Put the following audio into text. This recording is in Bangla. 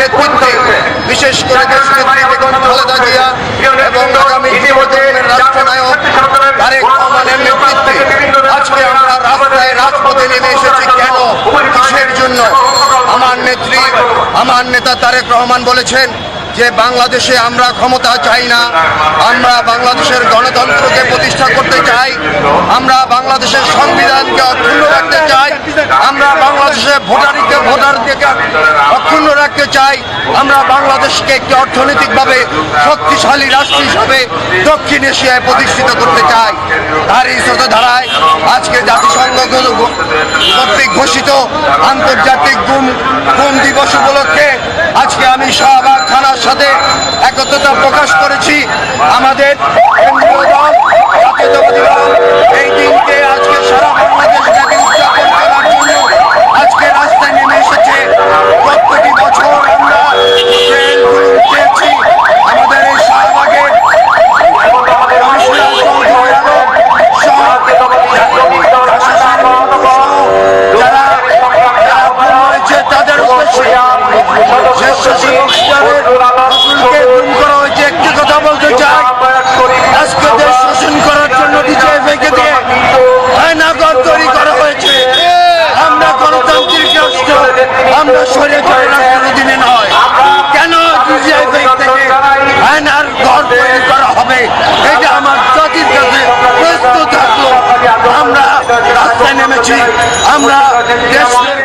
নেতৃত্বে, বিশেষ করে দেশনেত্রী বেগম খালেদা জিয়া এবং আগামী রাষ্ট্রনায়ক তারেক রহমানের নেতৃত্বে আজকে আমরা রাজপথে নেমে এসেছি। কেন, কিসের জন্য? আমার নেতা তারেক রহমান বলেছেন যে বাংলাদেশে আমরা ক্ষমতা চাই না, আমরা বাংলাদেশের গণতন্ত্রকে প্রতিষ্ঠা করতে চাই, আমরা বাংলাদেশের সংবিধানকে অক্ষুণ্ণ রাখতে চাই, আমরা বাংলাদেশের ভোটারকে অক্ষুণ্ণ রাখতে চাই, আমরা বাংলাদেশকে একটি অর্থনৈতিকভাবে শক্তিশালী রাষ্ট্র হিসাবে দক্ষিণ এশিয়ায় প্রতিষ্ঠিত করতে চাই। তারই স্রোতধারায় আজকে জাতিসংঘ কর্তৃক ঘোষিত আন্তর্জাতিক গুম দিবস উপলক্ষে আজকে আমি শাহবাগ থানার সাথে একত্রতা প্রকাশ করেছি। আমাদের কেন্দ্রীয় দল জাতীয়তাবাদী দল এই দিনকে আজকে সারা বাংলাদেশ ব্যাপী উদযাপন করার জন্য আজকে রাস্তায় নেমে এসেছে। প্রত্যেকটি বছর আমরা চেয়েছি আমাদের এই শাহবাগের তাদের একটি কথা বলতে চাই, আজকে দেশ শাসন করার জন্য ডিজিএফআইকে দিয়ে আয়নাঘর তৈরি করা হয়েছে। আমরা গণতান্ত্রিক রাষ্ট্র, আমরা স্বৈরাচারী রাষ্ট্রের অধীনে নয়। কেন ডিজিএফআই থেকে আয়নার ঘর তৈরি করা হবে, এটা আমার জাতির কাছে প্রশ্ন থাকলো। আমরা রাস্তায় নেমেছি, আমরা দেশের